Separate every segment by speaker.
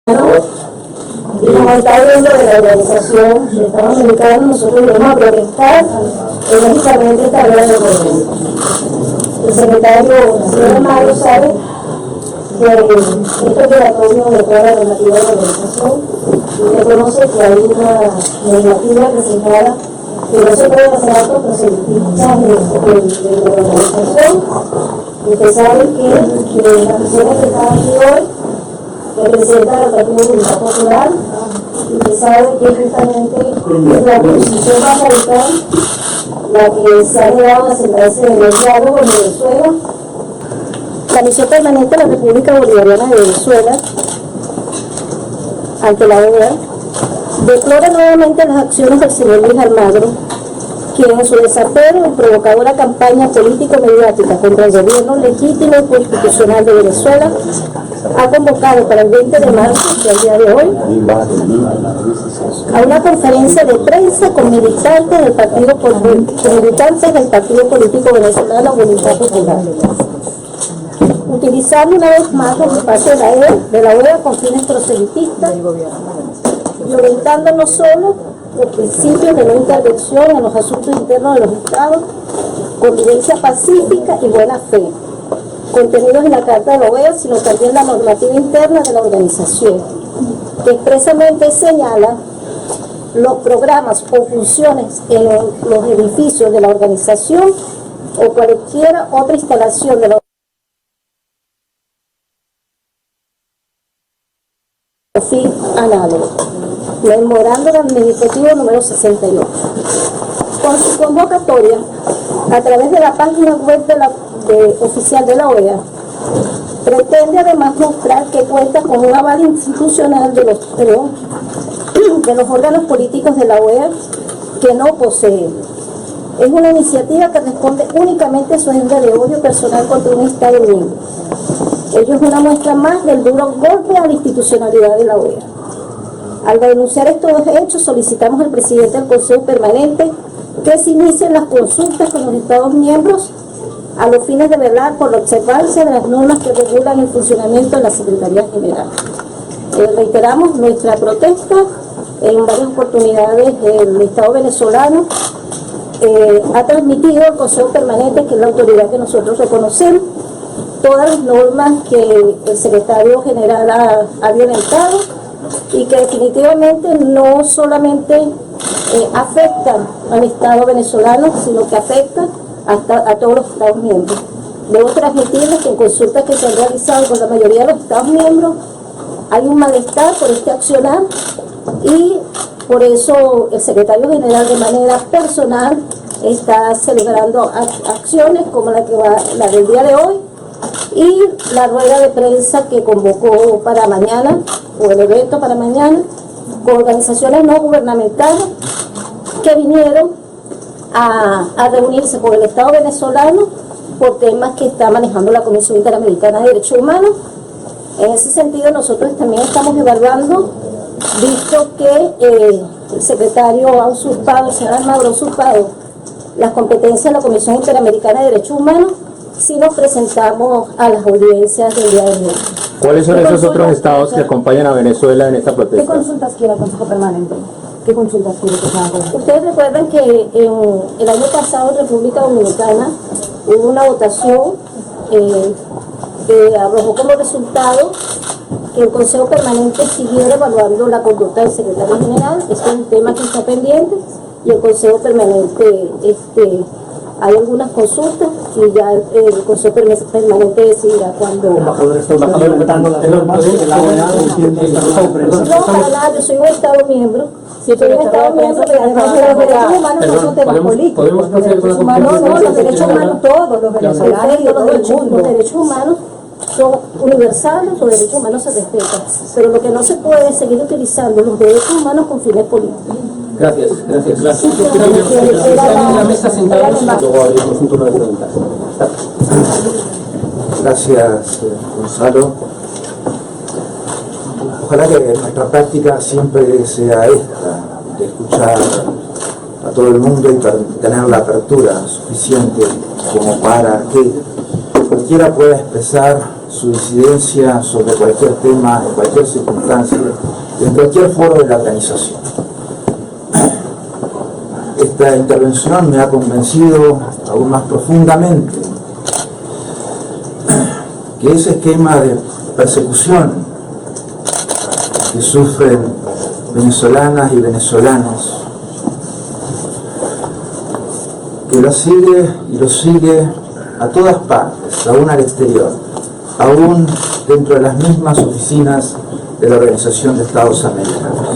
Speaker 1: Y como está dentro de la organización de Estados Americanos, nosotros vamos a protestar enérgicamente esta guerra de Colombia. El secretario señor Mario sabe que esto es obligatorio de toda la normativa de la organización y reconoce que hay una normativa presentada que no se puede hacer actos proselitistas de la organización. Usted sabe que la persona que está aquí hoy representa al Partido Voluntad Popular, y usted sabe que justamente es la oposición más radical la que se ha negado a sentarse en el diálogo en Venezuela. La misión permanente de la República Bolivariana de Venezuela ante la OEA deplora nuevamente las acciones del señor Luis Almagro, quien en su desapego y provocadora campaña político-mediática contra el gobierno legítimo y constitucional de Venezuela ha convocado para el 20 de marzo, del día de hoy, a una conferencia de prensa con militantes del partido político venezolano Voluntad Popular, utilizando una vez más el espacio de la OEA con fines proselitistas, violentando no solo los principios de no intervención en los asuntos internos de los estados, convivencia pacífica y buena fe, contenidos en la Carta de la OEA, sino también la normativa interna de la organización, que expresamente señala los programas o funciones en los edificios de la organización o cualquier otra instalación de la fin análogo. Memorándum administrativo número 68. Con su convocatoria, a través de la página web oficial de la OEA, pretende además mostrar que cuenta con un aval institucional de los órganos políticos de la OEA que no posee. Es una iniciativa que responde únicamente a su agenda de odio personal contra un Estado miembro. Ello es una muestra más del duro golpe a la institucionalidad de la OEA. Al denunciar estos hechos, solicitamos al presidente del Consejo Permanente que se inicien las consultas con los Estados miembros a los fines de velar por la observancia de las normas que regulan el funcionamiento de la Secretaría General. Reiteramos nuestra protesta en varias oportunidades. El Estado venezolano ha transmitido al Consejo Permanente, que es la autoridad que nosotros reconocemos, todas las normas que el secretario general ha violentado y que definitivamente no solamente afectan al Estado venezolano, sino que afectan a todos los Estados miembros. Debo transmitirles que en consultas que se han realizado con la mayoría de los Estados miembros hay un malestar por este accionar y por eso el secretario general de manera personal está celebrando acciones como la del día de hoy y la rueda de prensa que convocó para mañana, o el evento para mañana, con organizaciones no gubernamentales que vinieron a reunirse con el Estado venezolano por temas que está manejando la Comisión Interamericana de Derechos Humanos. En ese sentido, nosotros también estamos evaluando, visto que el secretario ha usurpado, el señor Almagro ha usurpado las competencias de la Comisión Interamericana de Derechos Humanos, si nos presentamos a las audiencias del día de hoy.
Speaker 2: ¿Cuáles son esos otros estados que acompañan a Venezuela en esta protesta?
Speaker 3: ¿Qué consultas quiere el Consejo Permanente? ¿Qué consultas quiere que se hagan?
Speaker 1: Ustedes recuerdan que el año pasado en República Dominicana hubo una votación que arrojó como resultado que el Consejo Permanente siguiera evaluando la conducta del secretario general. Este es un tema que está pendiente y el Consejo Permanente hay algunas consultas y ya el Consejo Permanente decidirá cuándo. No, para nada, yo soy un Estado miembro. Si soy un Estado miembro, además de los derechos humanos no son temas políticos. Los derechos humanos, no, los derechos humanos todos, los venezolanos y todo el mundo. Los derechos humanos son universales, los derechos humanos se respetan. Pero lo que no se puede es seguir utilizando los derechos humanos con fines políticos.
Speaker 2: Gracias.
Speaker 4: Gracias, Gonzalo. Ojalá que nuestra práctica siempre sea esta, de escuchar a todo el mundo y tener la apertura suficiente como para que cualquiera pueda expresar su disidencia sobre cualquier tema, en cualquier circunstancia, en cualquier foro de la organización. Esta intervención me ha convencido aún más profundamente que ese esquema de persecución que sufren venezolanas y venezolanos, que lo sigue y lo sigue a todas partes, aún al exterior, aún dentro de las mismas oficinas de la Organización de Estados Americanos.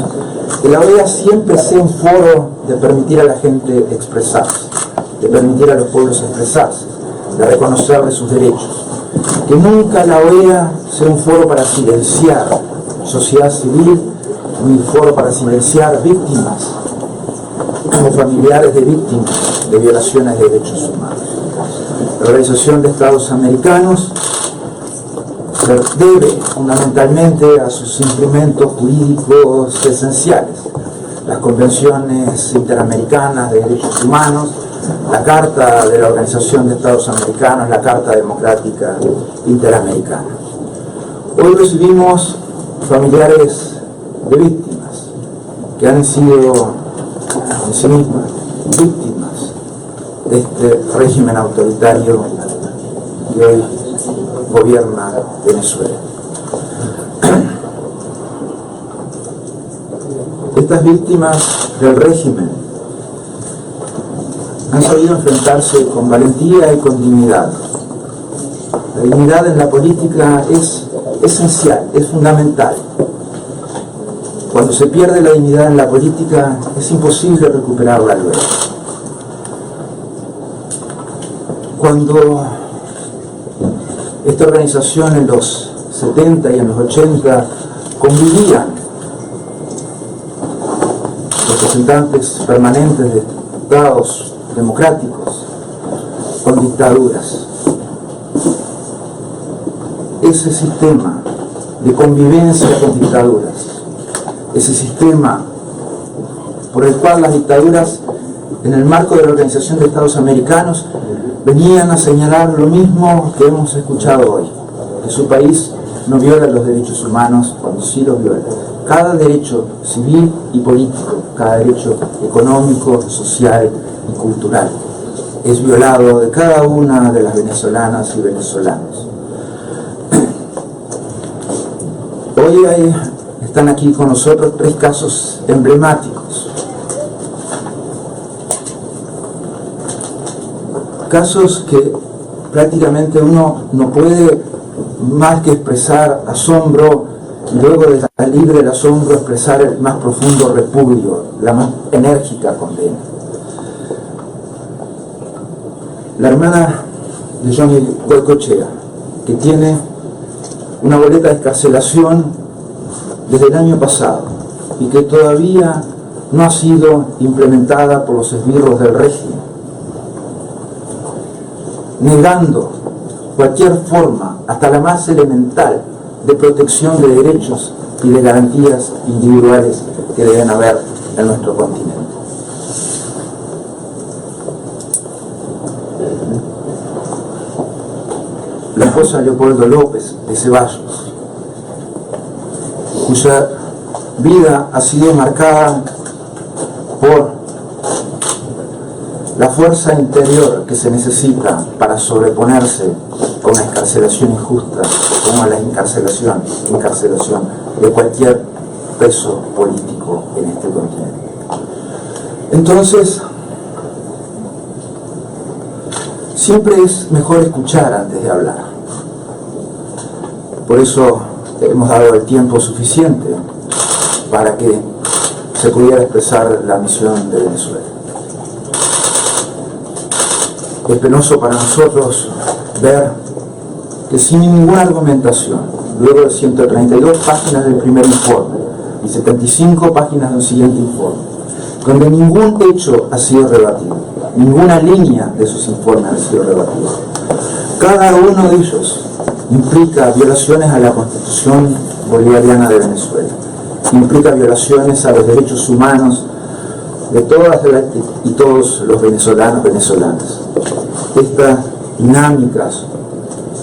Speaker 4: Que la OEA siempre sea un foro de permitir a la gente expresarse, de permitir a los pueblos expresarse, de reconocerles sus derechos. Que nunca la OEA sea un foro para silenciar sociedad civil, ni un foro para silenciar víctimas o familiares de víctimas de violaciones de derechos humanos. La Organización de Estados Americanos se debe fundamentalmente a sus instrumentos jurídicos esenciales, las convenciones interamericanas de derechos humanos, la Carta de la Organización de Estados Americanos, la Carta Democrática Interamericana. Hoy recibimos familiares de víctimas que han sido en sí mismas víctimas de este régimen autoritario que hoy gobierna Venezuela. Estas víctimas del régimen han sabido enfrentarse con valentía y con dignidad. La dignidad en la política es esencial, es fundamental. Cuando se pierde la dignidad en la política, es imposible recuperarla luego. Cuando esta organización en los 70 y en los 80 convivían representantes permanentes de estados democráticos con dictaduras, ese sistema de convivencia con dictaduras, ese sistema por el cual las dictaduras, en el marco de la Organización de Estados Americanos, venían a señalar lo mismo que hemos escuchado hoy, que su país no viola los derechos humanos cuando sí los viola. Cada derecho civil y político, cada derecho económico, social y cultural es violado de cada una de las venezolanas y venezolanos. Hoy están aquí con nosotros 3 casos emblemáticos. Casos que prácticamente uno no puede más que expresar asombro y luego de salir del asombro expresar el más profundo repudio, la más enérgica condena. La hermana de Johnny Goicoechea, que tiene una boleta de excarcelación desde el año pasado y que todavía no ha sido implementada por los esbirros del régimen, negando cualquier forma, hasta la más elemental, de protección de derechos y de garantías individuales que deben haber en nuestro continente. La esposa de Leopoldo López de Ceballos, cuya vida ha sido marcada por la fuerza interior que se necesita para sobreponerse a una encarcelación injusta, como la encarcelación de cualquier preso político en este continente. Entonces, siempre es mejor escuchar antes de hablar. Por eso hemos dado el tiempo suficiente para que se pudiera expresar la misión de Venezuela. Es penoso para nosotros ver que sin ninguna argumentación, luego de 132 páginas del primer informe y 75 páginas de un siguiente informe, donde ningún hecho ha sido rebatido, ninguna línea de sus informes ha sido rebatida, cada uno de ellos implica violaciones a la Constitución Bolivariana de Venezuela, implica violaciones a los derechos humanos de todas y todos los venezolanas. Estas dinámicas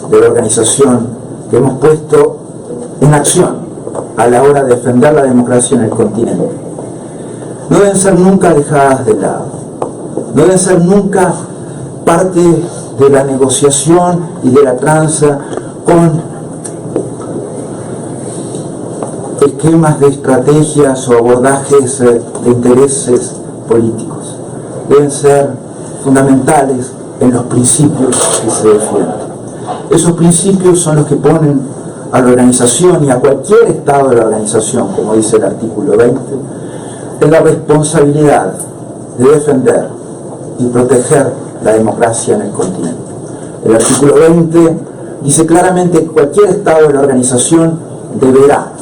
Speaker 4: de la organización que hemos puesto en acción a la hora de defender la democracia en el continente no deben ser nunca dejadas de lado, no deben ser nunca parte de la negociación y de la tranza con esquemas de estrategias o abordajes de intereses políticos. Deben ser fundamentales en los principios que se defienden. Esos principios son los que ponen a la organización y a cualquier estado de la organización, como dice el artículo 20, en la responsabilidad de defender y proteger la democracia en el continente. El artículo 20 dice claramente que cualquier estado de la organización deberá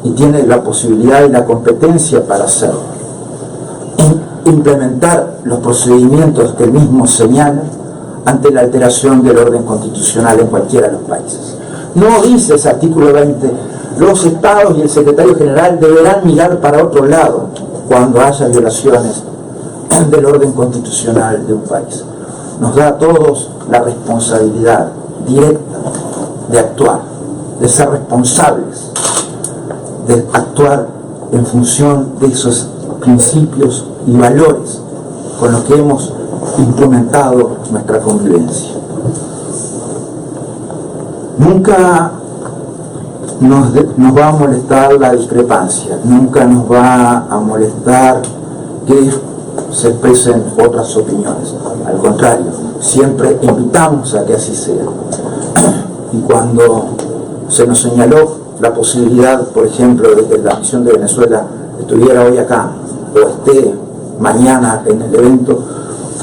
Speaker 4: y tiene la posibilidad y la competencia para hacerlo, implementar los procedimientos que el mismo señala ante la alteración del orden constitucional en cualquiera de los países. No dice ese artículo 20, los estados y el secretario general deberán mirar para otro lado cuando haya violaciones del orden constitucional de un país. Nos da a todos la responsabilidad directa de actuar, de ser responsables, de actuar en función de esos principios y valores con los que hemos implementado nuestra convivencia. Nunca nos va a molestar la discrepancia, nunca nos va a molestar que se expresen otras opiniones. Al contrario, siempre invitamos a que así sea. Y cuando se nos señaló la posibilidad, por ejemplo, de que la misión de Venezuela estuviera hoy acá o esté mañana en el evento,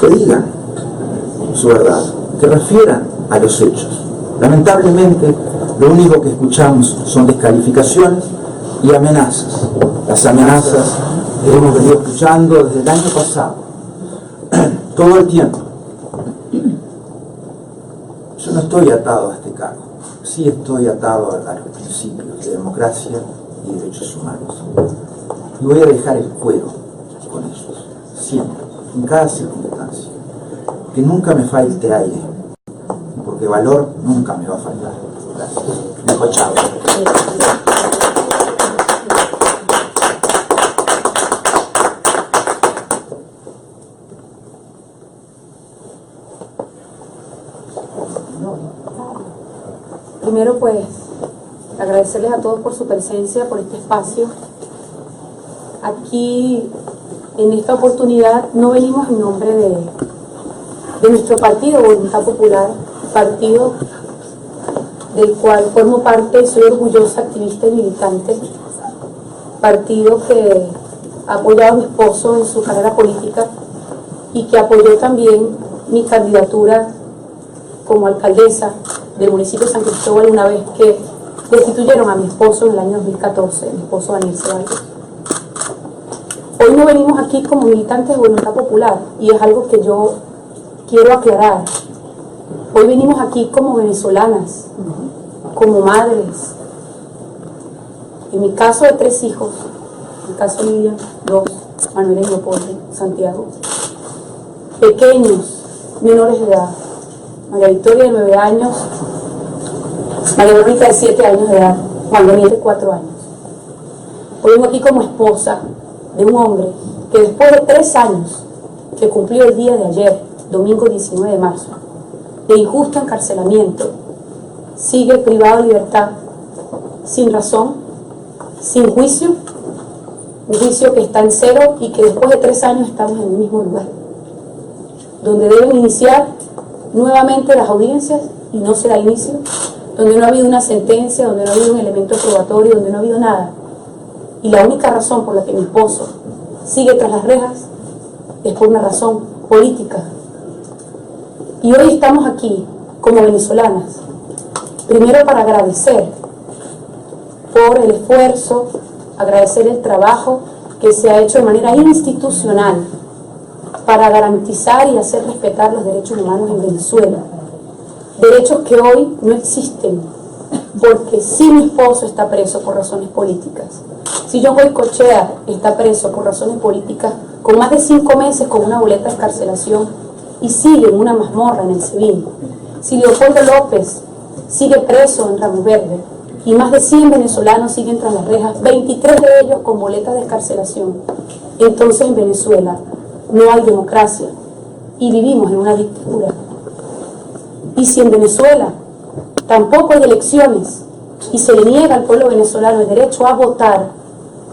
Speaker 4: que digan su verdad, que refieran a los hechos. Lamentablemente, lo único que escuchamos son descalificaciones y amenazas. Las amenazas que hemos venido escuchando desde el año pasado, todo el tiempo. Yo no estoy atado a este cargo, sí estoy atado a los principios de democracia y derechos humanos. Y voy a dejar el juego con ellos, siempre, en cada circunstancia. Que nunca me falte aire, porque valor nunca me va a faltar. Gracias. Dijo chao.
Speaker 3: Primero, pues, agradecerles a todos por su presencia, por este espacio. Aquí, en esta oportunidad, no venimos en nombre de nuestro partido, Voluntad Popular, partido del cual formo parte, soy orgullosa activista y militante, partido que ha apoyado a mi esposo en su carrera política y que apoyó también mi candidatura como alcaldesa del municipio de San Cristóbal una vez que destituyeron a mi esposo en el año 2014, mi esposo Daniel Ceballos. Hoy no venimos aquí como militantes de Voluntad Popular y es algo que yo quiero aclarar. Hoy venimos aquí como venezolanas, como madres. En mi caso de 3 hijos, en mi caso de Lidia, 2, Manuel y Leopoldo, Santiago. Pequeños, menores de edad. María Victoria de 9 años, María Verónica de 7 años de edad, Juan Daniel de 4 años. Hoy vengo aquí como esposa de un hombre que después de 3 años que cumplió el día de ayer, domingo 19 de marzo, de injusto encarcelamiento, sigue privado de libertad, sin razón, sin juicio, un juicio que está en cero y que después de 3 años estamos en el mismo lugar, donde deben iniciar nuevamente las audiencias y no se da inicio, donde no ha habido una sentencia, donde no ha habido un elemento probatorio, donde no ha habido nada. Y la única razón por la que mi esposo sigue tras las rejas es por una razón política. Y hoy estamos aquí como venezolanas, primero para agradecer por el esfuerzo, agradecer el trabajo que se ha hecho de manera institucional para garantizar y hacer respetar los derechos humanos en Venezuela. Derechos que hoy no existen, porque si mi esposo está preso por razones políticas, si John Goycochea está preso por razones políticas, con más de 5 meses con una boleta de excarcelación y sigue en una mazmorra en el SEBIN, si Leopoldo López sigue preso en Ramos Verde y más de 100 venezolanos siguen tras las rejas, 23 de ellos con boletas de excarcelación. Entonces en Venezuela no hay democracia y vivimos en una dictadura. Y si en Venezuela tampoco hay elecciones y se le niega al pueblo venezolano el derecho a votar,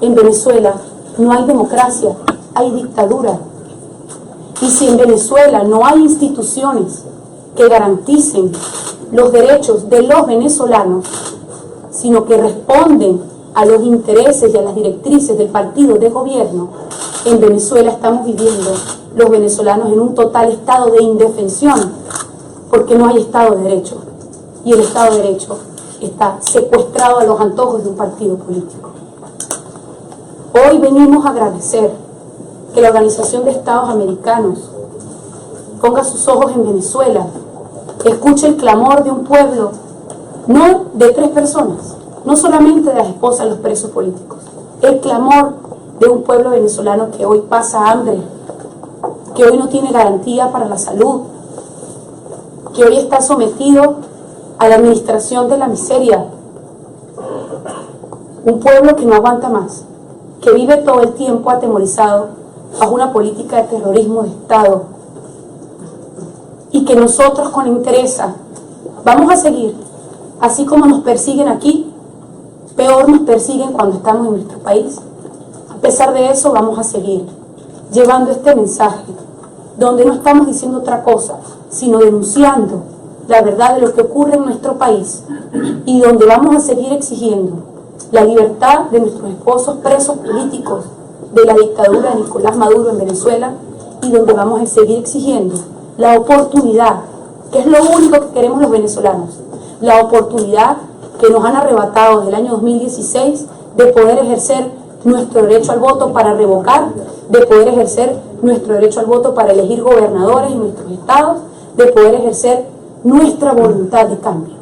Speaker 3: en Venezuela no hay democracia, hay dictadura. Y si en Venezuela no hay instituciones que garanticen los derechos de los venezolanos, sino que responden a los intereses y a las directrices del partido de gobierno, en Venezuela estamos viviendo los venezolanos en un total estado de indefensión, porque no hay Estado de Derecho. Y el Estado de Derecho está secuestrado a los antojos de un partido político. Hoy venimos a agradecer que la Organización de Estados Americanos ponga sus ojos en Venezuela, escuche el clamor de un pueblo, no de 3 personas, no solamente de las esposas de los presos políticos, el clamor de un pueblo venezolano que hoy pasa hambre, que hoy no tiene garantía para la salud, que hoy está sometido a la administración de la miseria, un pueblo que no aguanta más, que vive todo el tiempo atemorizado bajo una política de terrorismo de Estado, y que nosotros con interés vamos a seguir, así como nos persiguen aquí, peor nos persiguen cuando estamos en nuestro país. A pesar de eso vamos a seguir llevando este mensaje, donde no estamos diciendo otra cosa, sino denunciando la verdad de lo que ocurre en nuestro país, y donde vamos a seguir exigiendo la libertad de nuestros esposos presos políticos de la dictadura de Nicolás Maduro en Venezuela, y donde vamos a seguir exigiendo la oportunidad, que es lo único que queremos los venezolanos, la oportunidad que nos han arrebatado desde el año 2016 de poder ejercer nuestro derecho al voto para revocar, de poder ejercer nuestro derecho al voto para elegir gobernadores en nuestros estados, de poder ejercer nuestra voluntad de cambio.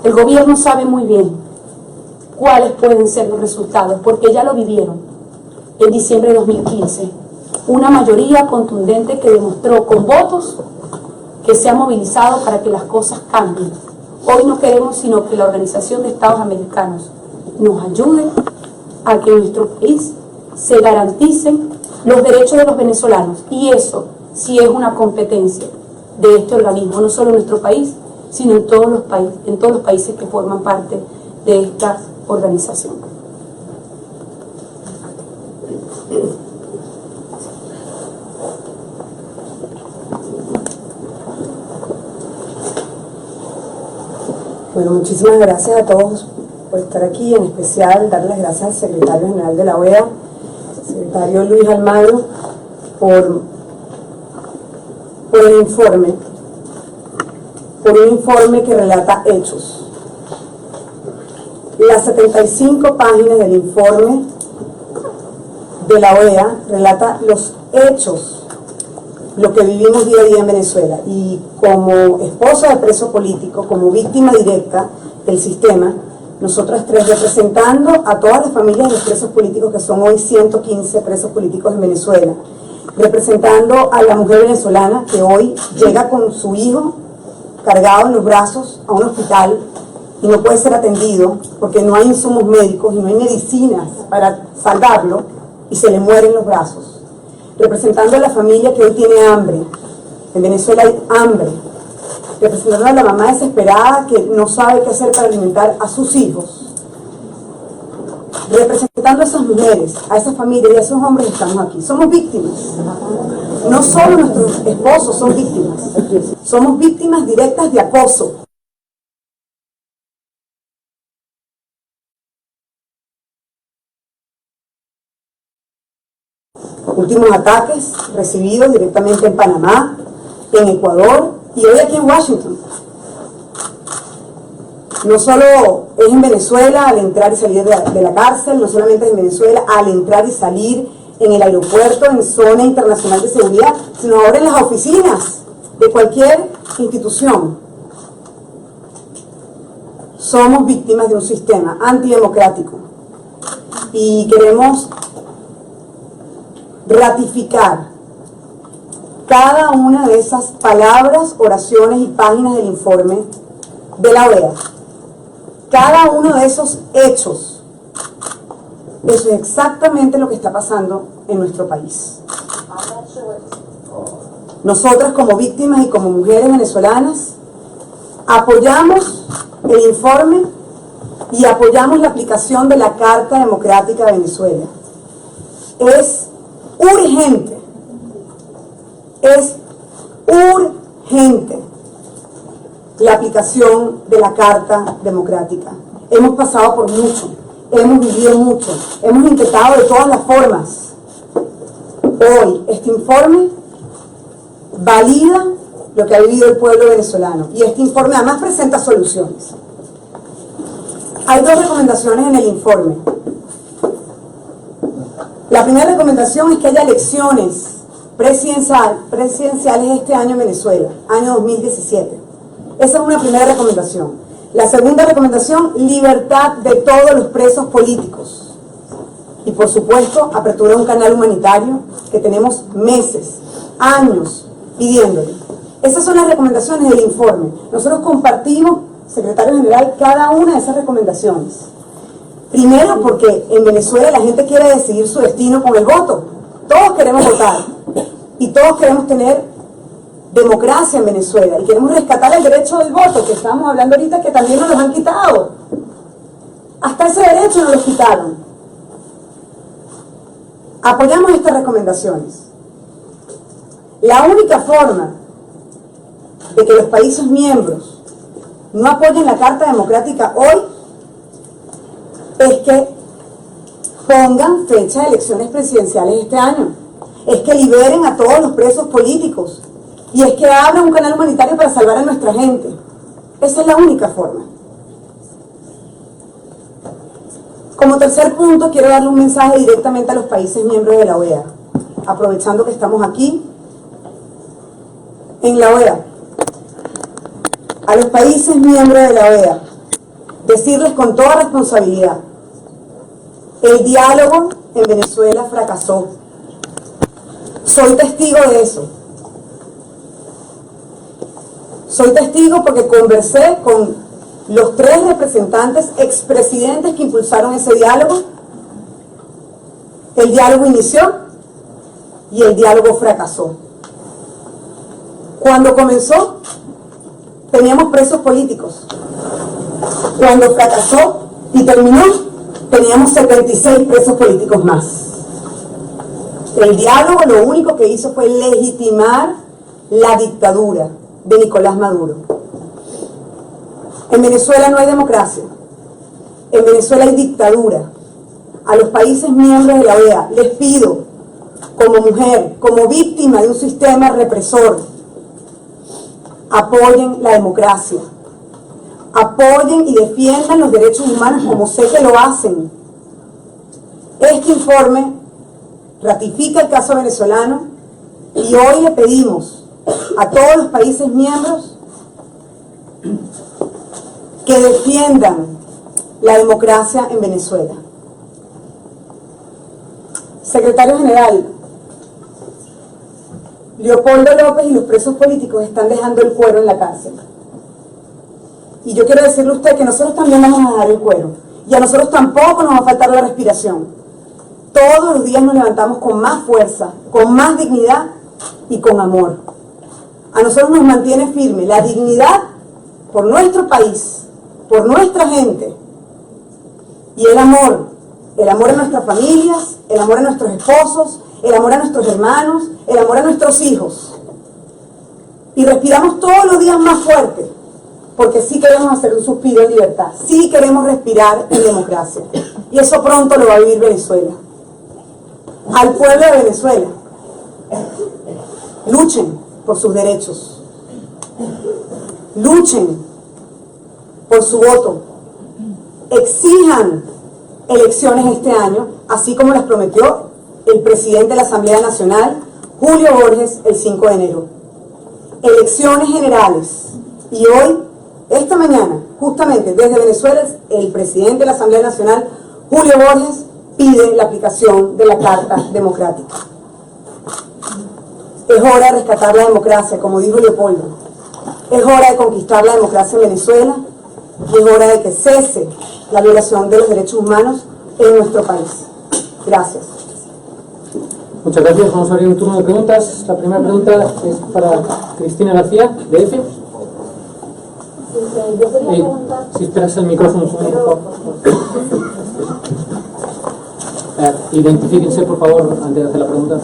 Speaker 3: El gobierno sabe muy bien cuáles pueden ser los resultados, porque ya lo vivieron en diciembre de 2015. Una mayoría contundente que demostró con votos que se ha movilizado para que las cosas cambien. Hoy no queremos sino que la Organización de Estados Americanos nos ayude a que en nuestro país se garanticen los derechos de los venezolanos, y eso sí es una competencia de este organismo, no solo en nuestro país, sino en todos los países que forman parte de esta organización.
Speaker 5: Bueno, muchísimas gracias a todos por estar aquí, en especial darles las gracias al secretario general de la OEA, secretario Luis Almagro, por el informe, por un informe que relata hechos. Las 75 páginas del informe de la OEA relata los hechos, lo que vivimos día a día en Venezuela, y como esposa de preso político, como víctima directa del sistema, nosotras 3 representando a todas las familias de los presos políticos, que son hoy 115 presos políticos en Venezuela, representando a la mujer venezolana que hoy llega con su hijo cargado en los brazos a un hospital y no puede ser atendido porque no hay insumos médicos y no hay medicinas para salvarlo, y se le mueren los brazos. Representando a la familia que hoy tiene hambre, en Venezuela hay hambre, representando a la mamá desesperada que no sabe qué hacer para alimentar a sus hijos, representando a esas mujeres, a esas familias y a esos hombres que estamos aquí. Somos víctimas, no solo nuestros esposos son víctimas, somos víctimas directas de acoso. Últimos ataques recibidos directamente en Panamá, en Ecuador y hoy aquí en Washington. No solo es en Venezuela al entrar y salir de la cárcel, no solamente es en Venezuela al entrar y salir en el aeropuerto, en zona internacional de seguridad, sino ahora en las oficinas de cualquier institución. Somos víctimas de un sistema antidemocrático y queremos ratificar cada una de esas palabras, oraciones y páginas del informe de la OEA, cada uno de esos hechos, eso es exactamente lo que está pasando en nuestro país. Nosotras como víctimas y como mujeres venezolanas apoyamos el informe y apoyamos la aplicación de la Carta Democrática de Venezuela. Es urgente la aplicación de la Carta Democrática. Hemos pasado por mucho, hemos vivido mucho, hemos intentado de todas las formas. Hoy este informe valida lo que ha vivido el pueblo venezolano y este informe además presenta soluciones. Hay dos recomendaciones en el informe. La primera recomendación es que haya elecciones presidenciales este año en Venezuela, año 2017. Esa es una primera recomendación. La segunda recomendación, libertad de todos los presos políticos. Y por supuesto, apertura de un canal humanitario que tenemos meses, años pidiéndole. Esas son las recomendaciones del informe. Nosotros compartimos, secretario general, cada una de esas recomendaciones. Primero, porque en Venezuela la gente quiere decidir su destino con el voto. Todos queremos votar y todos queremos tener democracia en Venezuela y queremos rescatar el derecho del voto, que estamos hablando ahorita, que también nos lo han quitado. Hasta ese derecho nos lo quitaron. Apoyamos estas recomendaciones. La única forma de que los países miembros no apoyen la Carta Democrática hoy es que pongan fecha de elecciones presidenciales este año, es que liberen a todos los presos políticos y es que abran un canal humanitario para salvar a nuestra gente. Esa es la única forma. Como tercer punto, quiero darle un mensaje directamente a los países miembros de la OEA, aprovechando que estamos aquí en la OEA. A los países miembros de la OEA, decirles con toda responsabilidad: el diálogo en Venezuela fracasó. Soy testigo de eso. Soy testigo porque conversé con los 3 representantes, expresidentes que impulsaron ese diálogo. El diálogo inició y el diálogo fracasó. Cuando comenzó, teníamos presos políticos. Cuando fracasó y terminó, teníamos 76 presos políticos más. El diálogo lo único que hizo fue legitimar la dictadura de Nicolás Maduro. En Venezuela no hay democracia. En Venezuela hay dictadura. A los países miembros de la OEA les pido, como mujer, como víctima de un sistema represor, apoyen la democracia. Apoyen y defiendan los derechos humanos como sé que lo hacen. Este informe ratifica el caso venezolano y hoy le pedimos a todos los países miembros que defiendan la democracia en Venezuela. Secretario General, Leopoldo López y los presos políticos están dejando el cuero en la cárcel. Y yo quiero decirle a usted que nosotros también vamos a dejar el cuero. Y a nosotros tampoco nos va a faltar la respiración. Todos los días nos levantamos con más fuerza, con más dignidad y con amor. A nosotros nos mantiene firme la dignidad por nuestro país, por nuestra gente. Y el amor a nuestras familias, el amor a nuestros esposos, el amor a nuestros hermanos, el amor a nuestros hijos. Y respiramos todos los días más fuerte, porque sí queremos hacer un suspiro en libertad, sí queremos respirar en democracia. Y eso pronto lo va a vivir Venezuela. Al pueblo de Venezuela, luchen por sus derechos, luchen por su voto, exijan elecciones este año, así como las prometió el presidente de la Asamblea Nacional, Julio Borges, el 5 de enero. Elecciones generales. Y hoy, esta mañana, justamente desde Venezuela, el presidente de la Asamblea Nacional, Julio Borges, pide la aplicación de la Carta Democrática. Es hora de rescatar la democracia, como dijo Leopoldo. Es hora de conquistar la democracia en Venezuela y es hora de que cese la violación de los derechos humanos en nuestro país. Gracias.
Speaker 6: Muchas gracias. Vamos a abrir un turno de preguntas. La primera pregunta es para Cristina García, de EFE.
Speaker 1: Yo quería preguntar...
Speaker 6: Si esperas el micrófono, por favor. Identifíquense, por favor, antes de hacer la pregunta.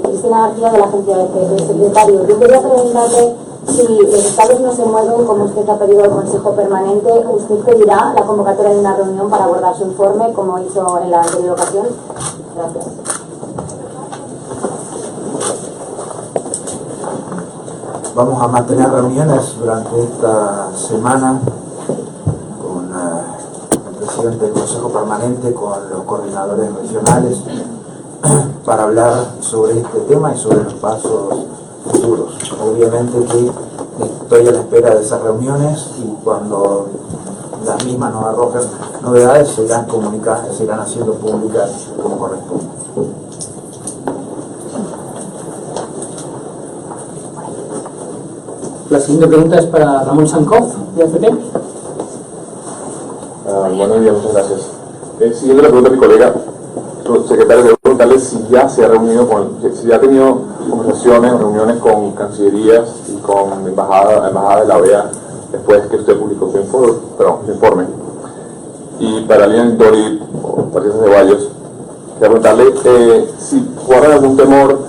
Speaker 1: Cristina García, de la agencia de secretario. Yo quería preguntarle si los estados no se mueven, como usted ha pedido al Consejo Permanente, ¿usted pedirá la convocatoria de una reunión para abordar su informe, como hizo en la anterior ocasión? Gracias.
Speaker 4: Vamos a mantener reuniones durante esta semana con el presidente del Consejo Permanente, con los coordinadores regionales, para hablar sobre este tema y sobre los pasos futuros. Obviamente que estoy a la espera de esas reuniones y cuando las mismas nos arrojen novedades serán comunicadas, serán haciendo públicas como corresponde.
Speaker 6: La siguiente pregunta es para Ramón Sankoff, de AFP.
Speaker 7: Buenos días, muchas gracias. Siguiendo la pregunta de mi colega, su secretario, debo preguntarle si ya se ha reunido si ya ha tenido conversaciones o reuniones con cancillerías y con embajada de la OEA después que usted publicó su informe. Y para Lilian Dori o Patricia Ceballos, quería preguntarle si guardan algún temor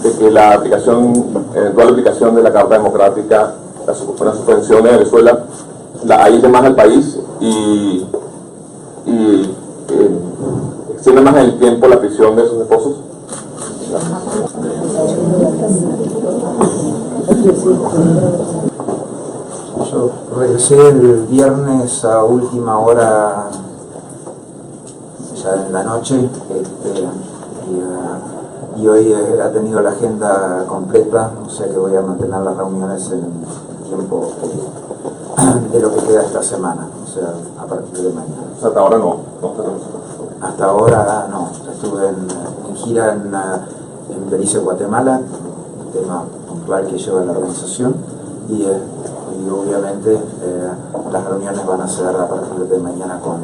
Speaker 7: de que la eventual aplicación de la Carta Democrática, la suspensión de Venezuela, la aísle más al país y extiende más en el tiempo la prisión de sus esposos.
Speaker 4: Yo regresé el viernes a última hora, ya en la noche, y hoy ha tenido la agenda completa, o sea que voy a mantener las reuniones en el tiempo de lo que queda esta semana, o sea, a partir de mañana.
Speaker 7: Hasta ahora no.
Speaker 4: Hasta ahora no, estuve en gira en Belice, Guatemala, un tema puntual que lleva la organización, y obviamente las reuniones van a ser a partir de mañana con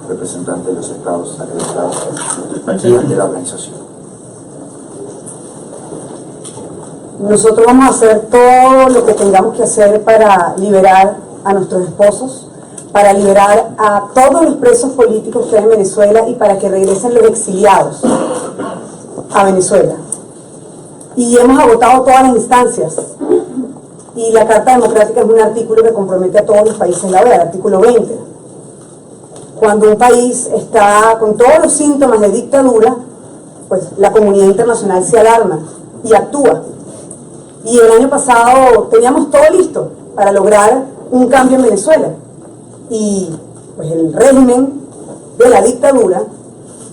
Speaker 4: representantes de los estados acreditados aquí de la organización.
Speaker 5: Nosotros vamos a hacer todo lo que tengamos que hacer para liberar a nuestros esposos, para liberar a todos los presos políticos que hay en Venezuela y para que regresen los exiliados a Venezuela. Y hemos agotado todas las instancias. Y la Carta Democrática es un artículo que compromete a todos los países de la OEA, el artículo 20. Cuando un país está con todos los síntomas de dictadura, pues la comunidad internacional se alarma y actúa. Y el año pasado teníamos todo listo para lograr un cambio en Venezuela. Y pues el régimen de la dictadura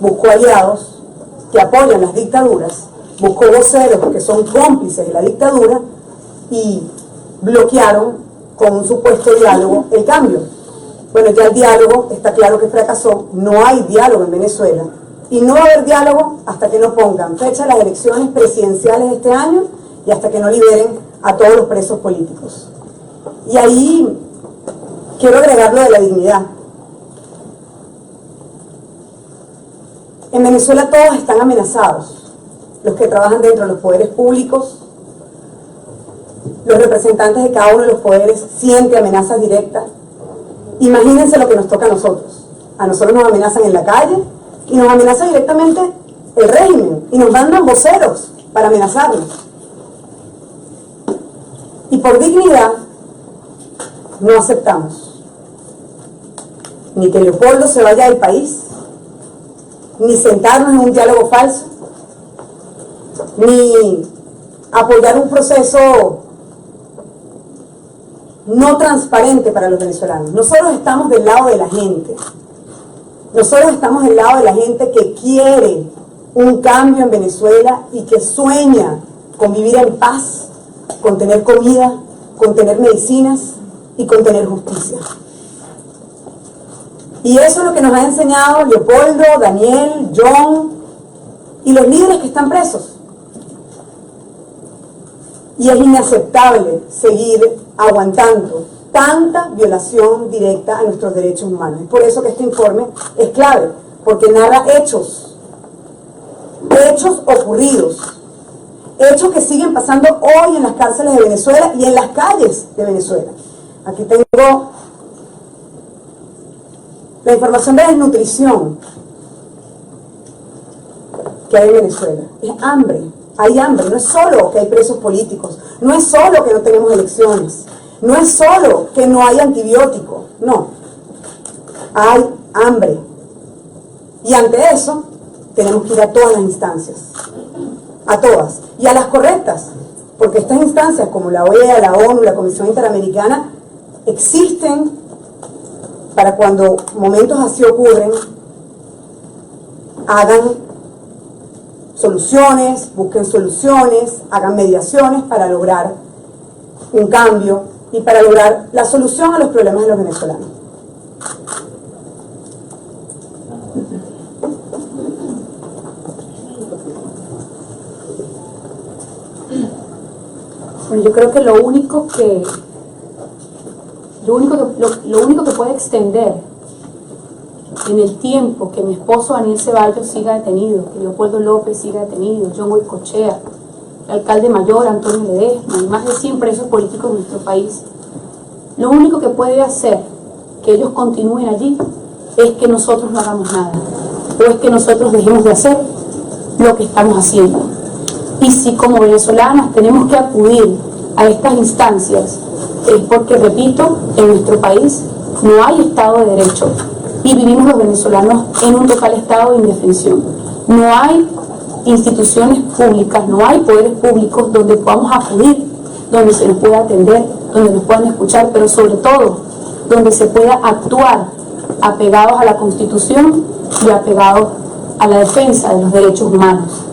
Speaker 5: buscó aliados que apoyan las dictaduras, buscó voceros que son cómplices de la dictadura y bloquearon con un supuesto diálogo el cambio. Bueno, ya el diálogo está claro que fracasó, no hay diálogo en Venezuela y no va a haber diálogo hasta que no pongan fecha a las elecciones presidenciales de este año y hasta que no liberen a todos los presos políticos. Y ahí quiero agregar lo de la dignidad. En Venezuela todos están amenazados, los que trabajan dentro de los poderes públicos, los representantes de cada uno de los poderes sienten amenazas directas. Imagínense lo que nos toca a nosotros. A nosotros nos amenazan en la calle y nos amenaza directamente el régimen y nos mandan voceros para amenazarnos. Y por dignidad no aceptamos ni que Leopoldo se vaya del país, ni sentarnos en un diálogo falso, ni apoyar un proceso no transparente para los venezolanos. Nosotros estamos del lado de la gente. Nosotros estamos del lado de la gente que quiere un cambio en Venezuela y que sueña con vivir en paz, con tener comida, con tener medicinas y con tener justicia. Y eso es lo que nos ha enseñado Leopoldo, Daniel, John y los líderes que están presos. Y es inaceptable seguir aguantando tanta violación directa a nuestros derechos humanos. Es por eso que este informe es clave, porque narra hechos ocurridos, hechos que siguen pasando hoy en las cárceles de Venezuela y en las calles de Venezuela. Aquí tengo la información de desnutrición que hay en Venezuela. Es hambre, hay hambre. No es solo que hay presos políticos, no es solo que no tenemos elecciones, no es solo que no hay antibiótico, no. Hay hambre. Y ante eso, tenemos que ir a todas las instancias, a todas, y a las correctas, porque estas instancias como la OEA, la ONU, la Comisión Interamericana, existen para cuando momentos así ocurren, hagan soluciones, busquen soluciones, hagan mediaciones para lograr un cambio y para lograr la solución a los problemas de los venezolanos.
Speaker 3: Bueno, yo creo que lo único que puede extender en el tiempo que mi esposo Daniel Ceballos siga detenido, que Leopoldo López siga detenido, John Goycochea, el alcalde mayor Antonio Ledesma y más de 100 presos políticos de nuestro país, lo único que puede hacer que ellos continúen allí es que nosotros no hagamos nada, o es que nosotros dejemos de hacer lo que estamos haciendo. Y si como venezolanas tenemos que acudir a estas instancias, es porque, repito, en nuestro país no hay Estado de Derecho y vivimos los venezolanos en un total estado de indefensión. No hay instituciones públicas, no hay poderes públicos donde podamos acudir, donde se nos pueda atender, donde nos puedan escuchar, pero sobre todo donde se pueda actuar apegados a la Constitución y apegados a la defensa de los derechos humanos.